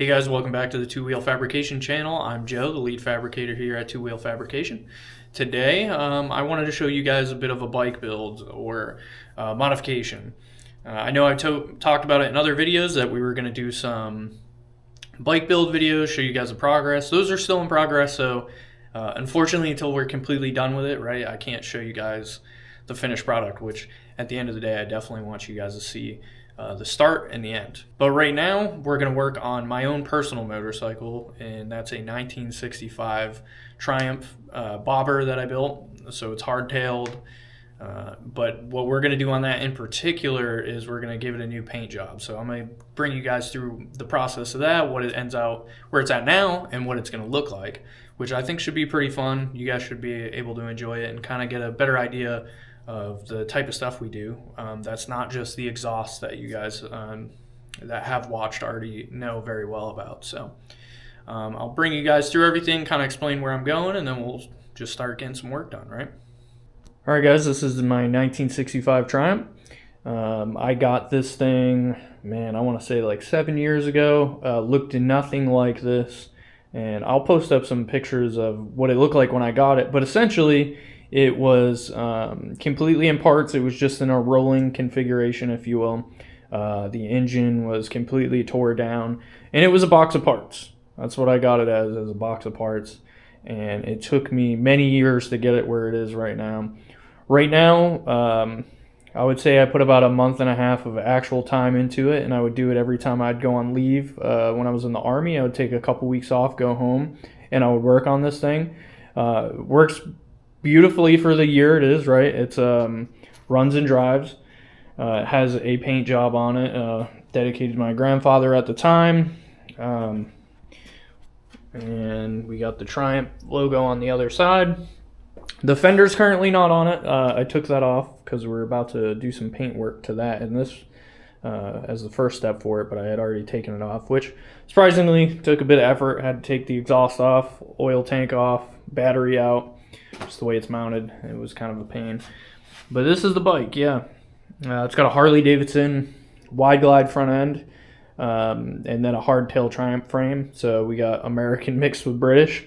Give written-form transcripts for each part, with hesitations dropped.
Hey guys, welcome back to the Two Wheel Fabrication channel. I'm Joe, the lead fabricator here at Two Wheel Fabrication. Today, I wanted to show you guys a bit of a bike build or modification. I know I've talked about it in other videos that we were going to do some bike build videos, show you guys the progress. Those are still in progress, so unfortunately, until we're completely done with it, right, I can't show you guys the finished product, which at the end of the day, I definitely want you guys to see the start and the end. But right now, we're going to work on my own personal motorcycle, and that's a 1965 Triumph bobber that I built. So it's hardtailed. But what we're going to do on that in particular is we're going to give it a new paint job. So I'm going to bring you guys through the process of that, what it ends out, where it's at now, and what it's going to look like, which I think should be pretty fun. You guys should be able to enjoy it and kind of get a better idea of the type of stuff we do. That's not just the exhaust that you guys that have watched already know very well about. So I'll bring you guys through everything, kind of explain where I'm going, and then we'll just start getting some work done, right? All right, guys, this is my 1965 Triumph. I got this thing, man, I want to say like 7 years ago. Looked nothing like this, and I'll post up some pictures of what it looked like when I got it. But essentially, it was completely in parts. It was just in a rolling configuration, if you will. The engine was completely tore down, and it was a box of parts. That's what I got it as a box of parts. And it took me many years to get it where it is right now. Right now, I would say I put about a month and a half of actual time into it, and I would do it every time I'd go on leave. When I was in the Army, I would take a couple weeks off, go home, and I would work on this thing. Works beautifully for the year it is, right? It's runs and drives. It has a paint job on it, dedicated to my grandfather at the time. And we got the Triumph logo on the other side. The fender's currently not on it. I took that off because we're about to do some paint work to that, and this as the first step for it, but I had already taken it off, which surprisingly took a bit of effort. I had to take the exhaust off, oil tank off, battery out. Just the way it's mounted, it was kind of a pain. But this is the bike, yeah. It's got a Harley Davidson wide glide front end, and then a hardtail Triumph frame. So we got American mixed with British.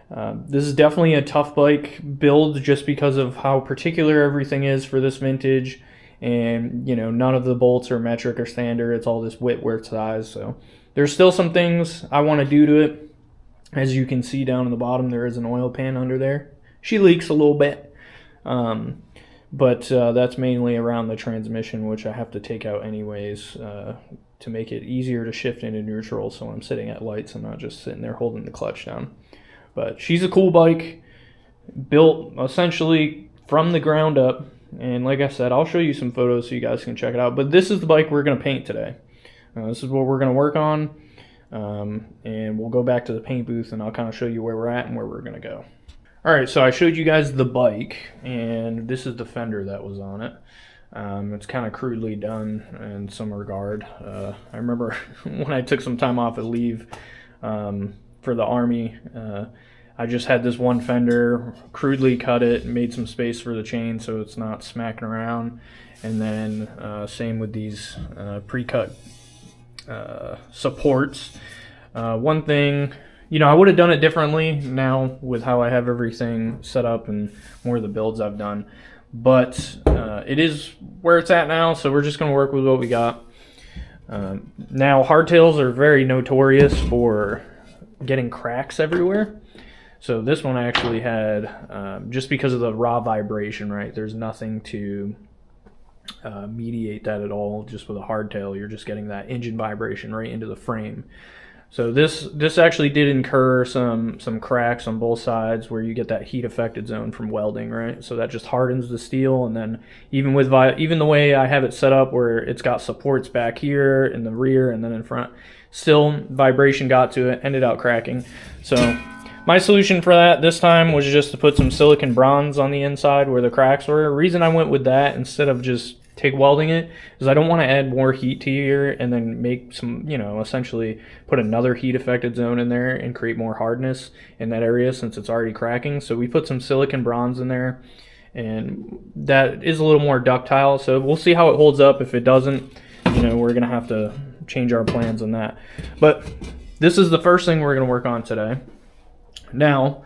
This is definitely a tough bike build just because of how particular everything is for this vintage. And, you know, none of the bolts are metric or standard. It's all this Whitworth size. So there's still some things I want to do to it. As you can see down in the bottom, there is an oil pan under there. She leaks a little bit, but that's mainly around the transmission, which I have to take out anyways to make it easier to shift into neutral. So when I'm sitting at lights, I'm not just sitting there holding the clutch down. But she's a cool bike, built essentially from the ground up. And like I said, I'll show you some photos so you guys can check it out. But this is the bike we're going to paint today. This is what we're going to work on. And we'll go back to the paint booth, and I'll kind of show you where we're at and where we're going to go. All right, so I showed you guys the bike, and this is the fender that was on it. It's kind of crudely done in some regard. I remember when I took some time off of leave for the Army, I just had this one fender, crudely cut it, made some space for the chain so it's not smacking around. And then same with these pre-cut supports. One thing, you know, I would have done it differently now with how I have everything set up and more of the builds I've done. But it is where it's at now, so we're just going to work with what we got. Now, hardtails are very notorious for getting cracks everywhere. So this one actually had, just because of the raw vibration, right? There's nothing to mediate that at all. Just with a hardtail, you're just getting that engine vibration right into the frame. So this actually did incur some cracks on both sides where you get that heat affected zone from welding, right? So that just hardens the steel, and then even the way I have it set up where it's got supports back here in the rear and then in front, still vibration got to it, ended up cracking. So my solution for that this time was just to put some silicon bronze on the inside where the cracks were. The reason I went with that instead of just TIG welding it is I don't want to add more heat to here and then make some, you know, essentially put another heat affected zone in there and create more hardness in that area since it's already cracking. So we put some silicon bronze in there, and that is a little more ductile. So we'll see how it holds up. If it doesn't, you know, we're gonna have to change our plans on that. But this is the first thing we're going to work on today. Now,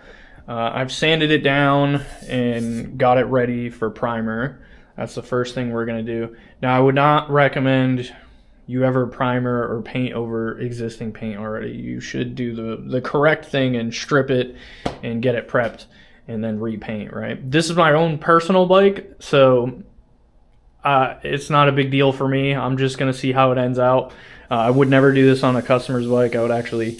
I've sanded it down and got it ready for primer. That's the first thing we're going to do. Now, I would not recommend you ever primer or paint over existing paint already. You should do the correct thing and strip it and get it prepped and then repaint, right? This is my own personal bike, so it's not a big deal for me. I'm just going to see how it ends out. I would never do this on a customer's bike. I would actually,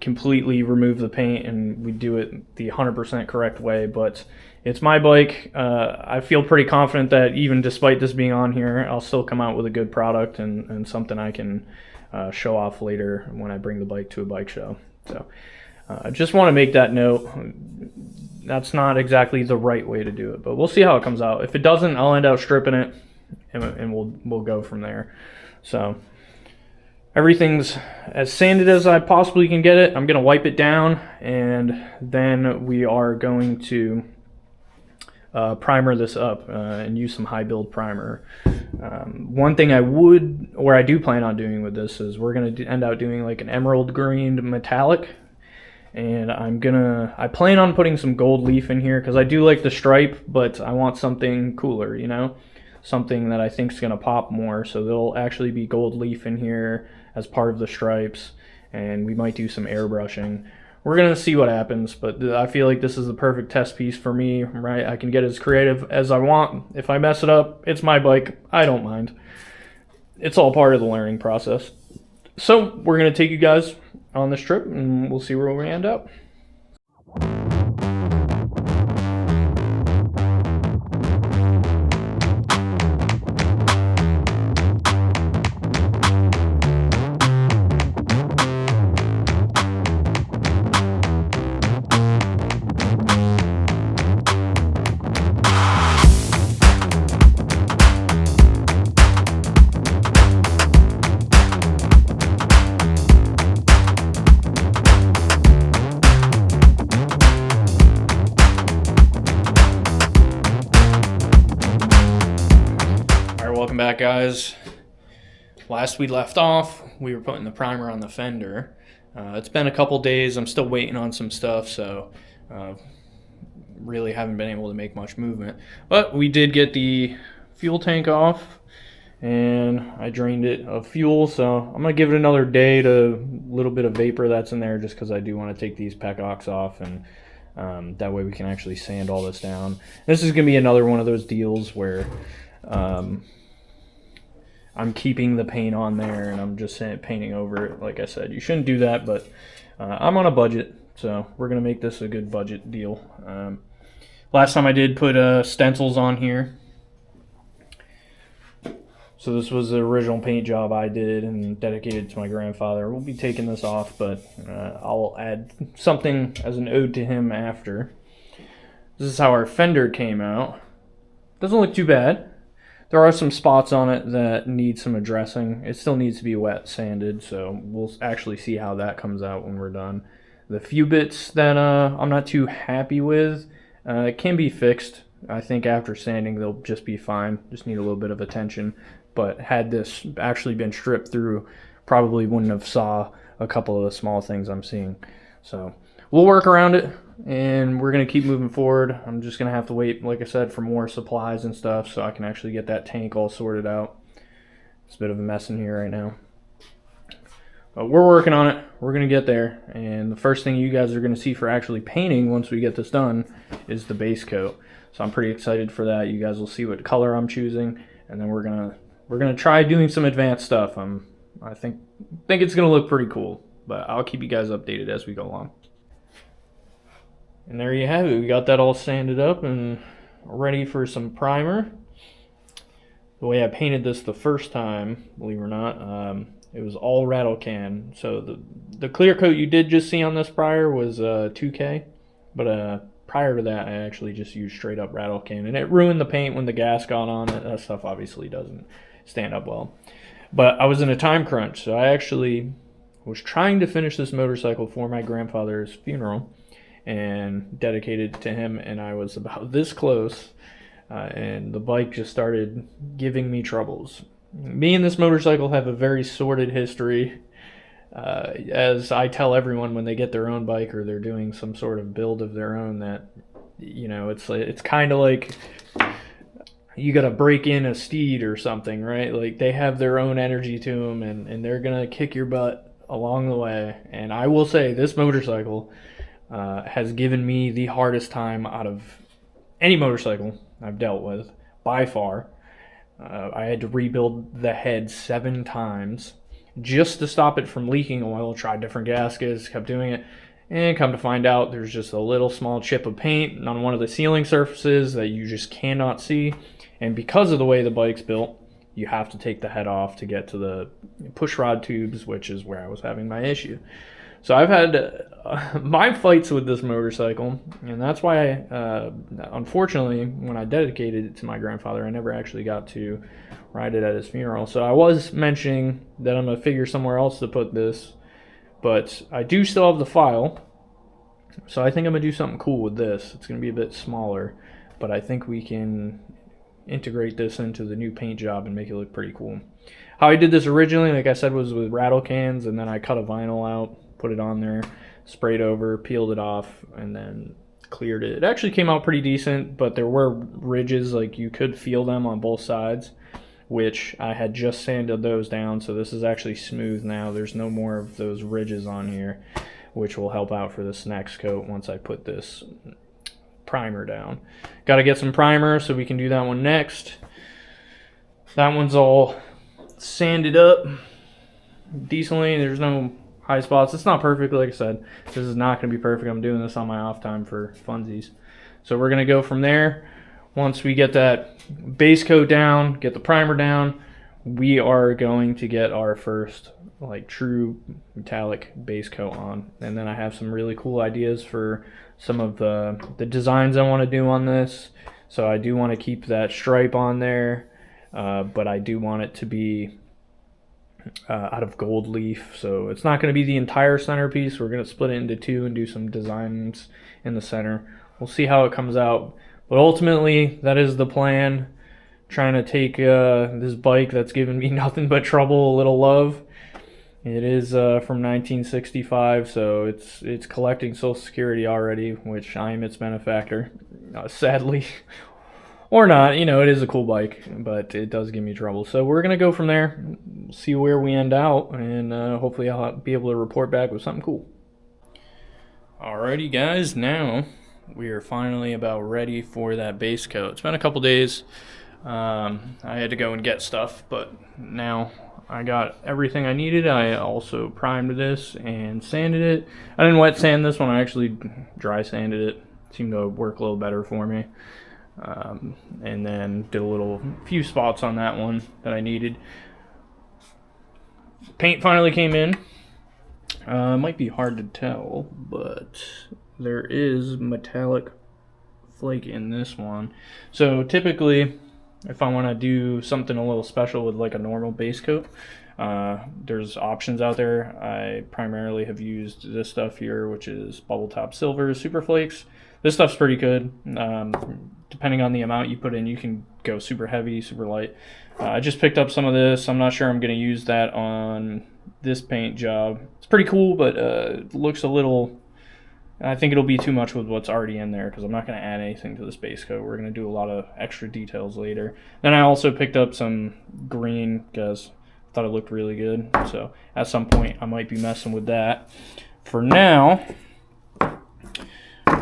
completely remove the paint and we do it the 100% correct way. But it's my bike. I feel pretty confident that even despite this being on here, I'll still come out with a good product and something I can show off later when I bring the bike to a bike show. So I just want to make that note. That's not exactly the right way to do it, but we'll see how it comes out. If it doesn't, I'll end up stripping it and we'll go from there. So everything's as sanded as I possibly can get it. I'm going to wipe it down, and then we are going to primer this up and use some high build primer. One thing I do plan on doing with this is we're going to end up doing like an emerald green metallic, and I plan on putting some gold leaf in here because I do like the stripe, but I want something cooler, something that I think is going to pop more. So there'll actually be gold leaf in here as part of the stripes, and we might do some airbrushing. We're going to see what happens, but I feel like this is the perfect test piece for me, right? I can get as creative as I want. If I mess it up, it's my bike. I don't mind. It's all part of the learning process. So we're going to take you guys on this trip, and we'll see where we end up. Welcome back, guys. Last we left off, we were putting the primer on the fender. It's been a couple days. I'm still waiting on some stuff, so really haven't been able to make much movement. But we did get the fuel tank off, and I drained it of fuel, so I'm going to give it another day to a little bit of vapor that's in there, just because I do want to take these petcocks off, and that way we can actually sand all this down. This is going to be another one of those deals where I'm keeping the paint on there and I'm just painting over it. Like I said, you shouldn't do that, but I'm on a budget, so we're going to make this a good budget deal. Last time I did put stencils on here. So this was the original paint job I did and dedicated to my grandfather. We'll be taking this off, but I'll add something as an ode to him after. This is how our fender came out. Doesn't look too bad. There are some spots on it that need some addressing. It still needs to be wet sanded, so we'll actually see how that comes out when we're done. The few bits that I'm not too happy with can be fixed. I think after sanding they'll just be fine. Just need a little bit of attention. But had this actually been stripped through, probably wouldn't have saw a couple of the small things I'm seeing. So we'll work around it, and we're going to keep moving forward. I'm just going to have to wait, like I said, for more supplies and stuff so I can actually get that tank all sorted out. It's a bit of a mess in here right now. But we're working on it. We're going to get there. And the first thing you guys are going to see for actually painting once we get this done is the base coat. So I'm pretty excited for that. You guys will see what color I'm choosing, and then we're going to try doing some advanced stuff. I think it's going to look pretty cool, but I'll keep you guys updated as we go along. And there you have it. We got that all sanded up and ready for some primer. The way I painted this the first time, believe it or not, it was all rattle can. So the clear coat you did just see on this prior was 2K, but prior to that I actually just used straight up rattle can, and it ruined the paint when the gas got on it. That stuff obviously doesn't stand up well. But I was in a time crunch, so I actually was trying to finish this motorcycle for my grandfather's funeral and dedicated to him, and I was about this close, and the bike just started giving me troubles. Me and this motorcycle have a very sordid history. As I tell everyone when they get their own bike or they're doing some sort of build of their own, that it's kind of like you got to break in a steed or something, right? Like they have their own energy to them, and they're gonna kick your butt along the way. And I will say this motorcycle has given me the hardest time out of any motorcycle I've dealt with by far. I had to rebuild the head 7 times just to stop it from leaking oil. Tried different gaskets, kept doing it, and come to find out there's just a little small chip of paint on one of the sealing surfaces that you just cannot see. And because of the way the bike's built, you have to take the head off to get to the push rod tubes, which is where I was having my issue. So I've had my fights with this motorcycle, and that's why, unfortunately, when I dedicated it to my grandfather, I never actually got to ride it at his funeral. So I was mentioning that I'm going to figure somewhere else to put this, but I do still have the file, so I think I'm going to do something cool with this. It's going to be a bit smaller, but I think we can integrate this into the new paint job and make it look pretty cool. How I did this originally, like I said, was with rattle cans, and then I cut a vinyl out, put it on there, sprayed over, peeled it off, and then cleared it. It actually came out pretty decent, but there were ridges, like you could feel them on both sides, which I had just sanded those down, so this is actually smooth now. There's no more of those ridges on here, which will help out for this next coat once I put this primer down. Got to get some primer, so we can do that one next. That one's all sanded up decently. There's no high spots. It's not perfect, like I said. This is not going to be perfect. I'm doing this on my off time for funsies. So we're going to go from there. Once we get that base coat down, get the primer down, we are going to get our first like true metallic base coat on. And then I have some really cool ideas for some of the designs I want to do on this. So I do want to keep that stripe on there, but I do want it to be out of gold leaf. So it's not going to be the entire centerpiece. We're going to split it into 2 and do some designs in the center. We'll see how it comes out. But ultimately, that is the plan. Trying to take this bike that's given me nothing but trouble, a little love. It is from 1965, so it's collecting Social Security already, which I am its benefactor, sadly. Or not, it is a cool bike, but it does give me trouble. So we're going to go from there, see where we end out, and hopefully I'll be able to report back with something cool. Alrighty guys, now we are finally about ready for that base coat. It's been a couple days. I had to go and get stuff, but now I got everything I needed. I also primed this and sanded it. I didn't wet sand this one, I actually dry sanded it. It seemed to work a little better for me. And then did a few spots on that one that I needed. Paint finally came in. It might be hard to tell, but there is metallic flake in this one. So typically, if I want to do something a little special with like a normal base coat, there's options out there. I primarily have used this stuff here, which is Bubble Top Silver Super Flakes. This stuff's pretty good. Depending on the amount you put in, you can go super heavy, super light. I just picked up some of this. I'm not sure I'm going to use that on this paint job. It's pretty cool, but it looks a little... I think it'll be too much with what's already in there because I'm not going to add anything to this base coat. We're going to do a lot of extra details later. Then I also picked up some green because I thought it looked really good. So at some point I might be messing with that. For now,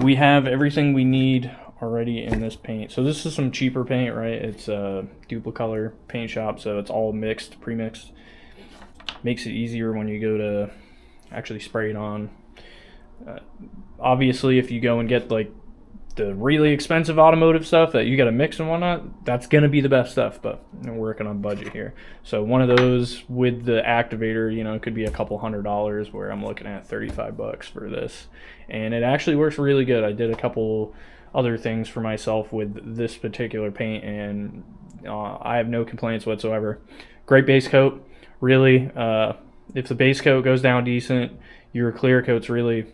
we have everything we need already in this paint. So this is some cheaper paint, right? It's a Duplicolor paint shop, so it's all mixed, pre-mixed. Makes it easier when you go to actually spray it on. Obviously, if you go and get like the really expensive automotive stuff that you got to mix and whatnot, that's going to be the best stuff, but we're working on budget here. So one of those with the activator, it could be a couple $100, where I'm looking at $35 for this. And it actually works really good. I did a couple other things for myself with this particular paint, and I have no complaints whatsoever. Great base coat. Really, if the base coat goes down decent, your clear coat's really...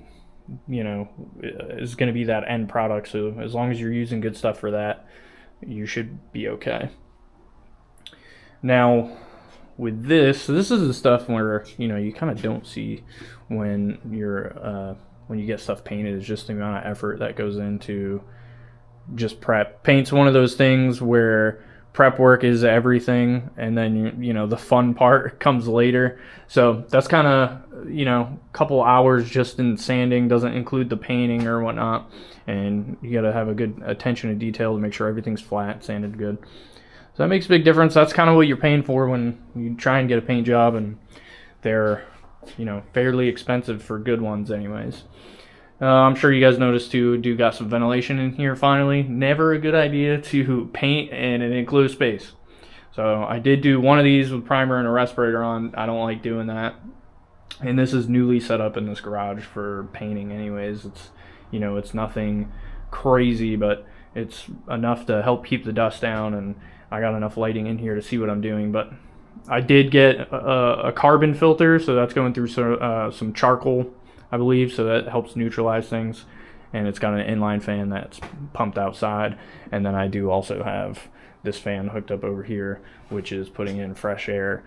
is going to be that end product. So as long as you're using good stuff for that, you should be okay. Now, with this, so this is the stuff where, you know, you kind of don't see when when you get stuff painted. It's just the amount of effort that goes into just prep. Paint's one of those things where prep work is everything, and then you know the fun part comes later. So that's kind of, you know, a couple hours just in sanding, doesn't include the painting or whatnot, and you got to have a good attention to detail to make sure everything's flat, sanded good. So that makes a big difference. That's kind of what you're paying for when you try and get a paint job, and they're, you know, fairly expensive for good ones anyways. I'm sure you guys noticed too, do got some ventilation in here finally. Never a good idea to paint in an enclosed space. So I did do one of these with primer and a respirator on. I don't like doing that. And this is newly set up in this garage for painting anyways. It's, you know, it's nothing crazy, but it's enough to help keep the dust down, and I got enough lighting in here to see what I'm doing. But I did get a carbon filter, so that's going through some charcoal, I believe, so that helps neutralize things. And it's got an inline fan that's pumped outside, and then I do also have this fan hooked up over here, which is putting in fresh air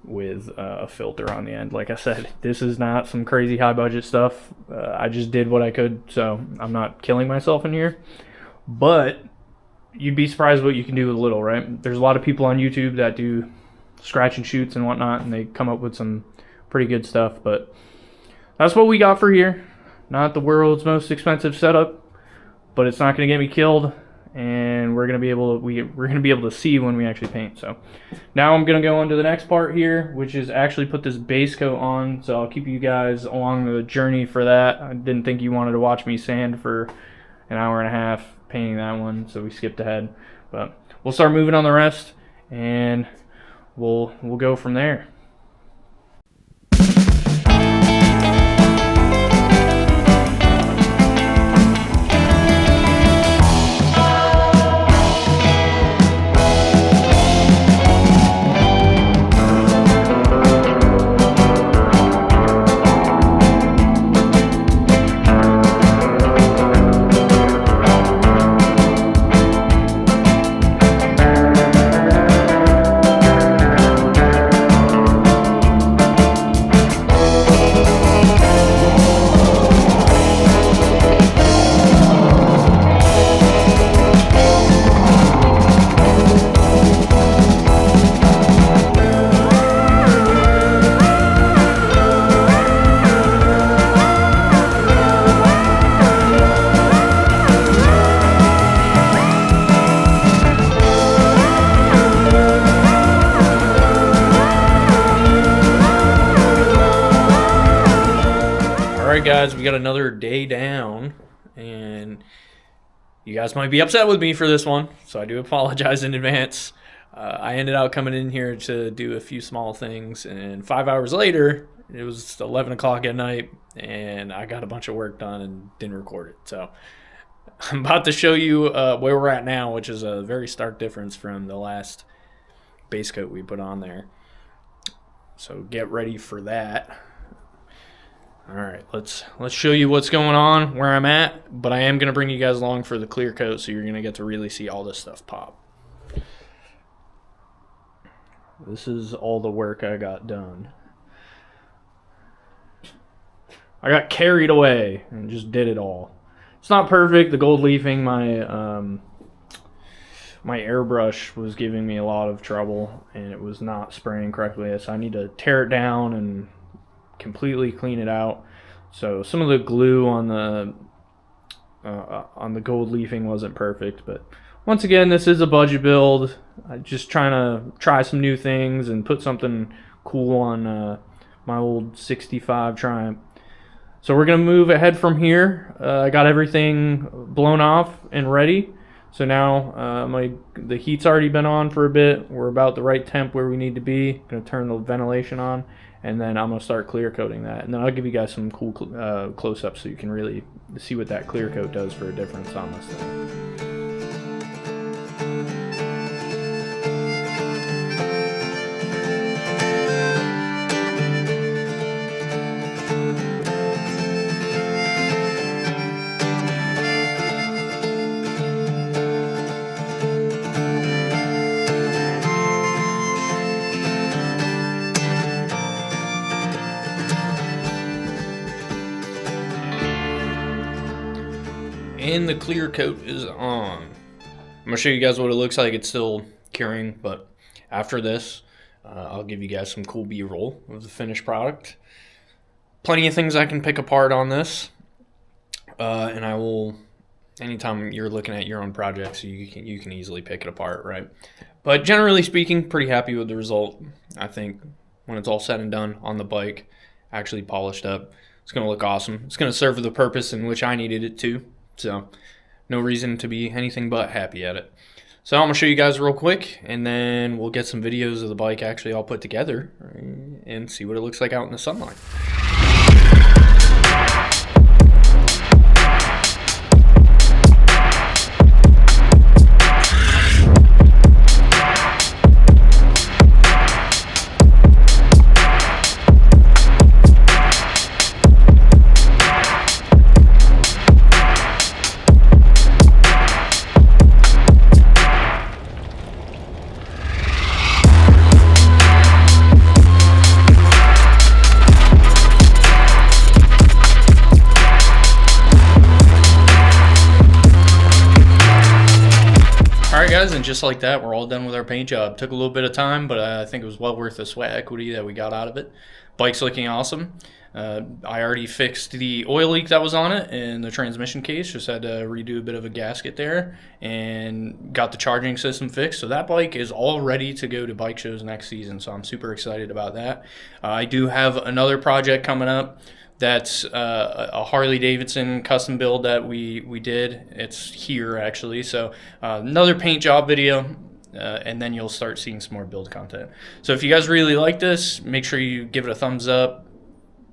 with a filter on the end. Like I said, this is not some crazy high budget stuff. I just did what I could, so I'm not killing myself in here. But you'd be surprised what you can do with little, right? There's a lot of people on YouTube that do scratch and shoots and whatnot, and they come up with some pretty good stuff. But that's what we got for here. Not the world's most expensive setup, but it's not going to get me killed, and we're going to be able to see when we actually paint. So now I'm going to go on to the next part here, which is actually put this base coat on. So I'll keep you guys along the journey for that. I didn't think you wanted to watch me sand for an hour and a half painting that one, so we skipped ahead. But we'll start moving on the rest, and we'll go from there. Alright guys, we got another day down, and you guys might be upset with me for this one, so I do apologize in advance. I ended up coming in here to do a few small things, and 5 hours later, it was 11 o'clock at night, and I got a bunch of work done and didn't record it. So I'm about to show you where we're at now, which is a very stark difference from the last base coat we put on there. So get ready for that. All right, let's show you what's going on, where I'm at, but I am going to bring you guys along for the clear coat, so you're going to get to really see all this stuff pop. This is all the work I got done. I got carried away and just did it all. It's not perfect. The gold leafing, my airbrush was giving me a lot of trouble, and it was not spraying correctly, so I need to tear it down and completely clean it out. So some of the glue on the gold leafing wasn't perfect, but once again, this is a budget build. I'm just trying to try some new things and put something cool on my old 65 Triumph. So we're gonna move ahead from here. I got everything blown off and ready. So now the heat's already been on for a bit. We're about the right temp where we need to be. Gonna turn the ventilation on, and then I'm gonna start clear coating that. And then I'll give you guys some cool close-ups so you can really see what that clear coat does for a difference on this thing. And the clear coat is on. I'm gonna show you guys what it looks like. It's still curing, but after this, I'll give you guys some cool B-roll of the finished product. Plenty of things I can pick apart on this, and I will. Anytime you're looking at your own projects, you can easily pick it apart, right? But generally speaking, pretty happy with the result. I think when it's all said and done on the bike, actually polished up, it's gonna look awesome. It's gonna serve the purpose in which I needed it to. So no reason to be anything but happy at it. So I'm gonna show you guys real quick, and then we'll get some videos of the bike actually all put together and see what it looks like out in the sunlight. Alright guys, and just like that, we're all done with our paint job. Took a little bit of time, but I think it was well worth the sweat equity that we got out of it. Bike's looking awesome. I already fixed the oil leak that was on it in the transmission case. Just had to redo a bit of a gasket there and got the charging system fixed. So that bike is all ready to go to bike shows next season. So I'm super excited about that. I do have another project coming up. That's a Harley Davidson custom build that we did. It's here actually. So another paint job video, and then you'll start seeing some more build content. So if you guys really like this, make sure you give it a thumbs up.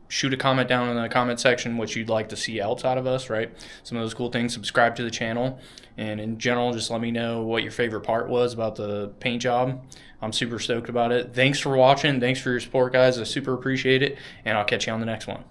Shoot a comment down in the comment section what you'd like to see else out of us, right? Some of those cool things. Subscribe to the channel, and in general, just let me know what your favorite part was about the paint job. I'm super stoked about it. Thanks for watching. Thanks for your support, guys. I super appreciate it, and I'll catch you on the next one.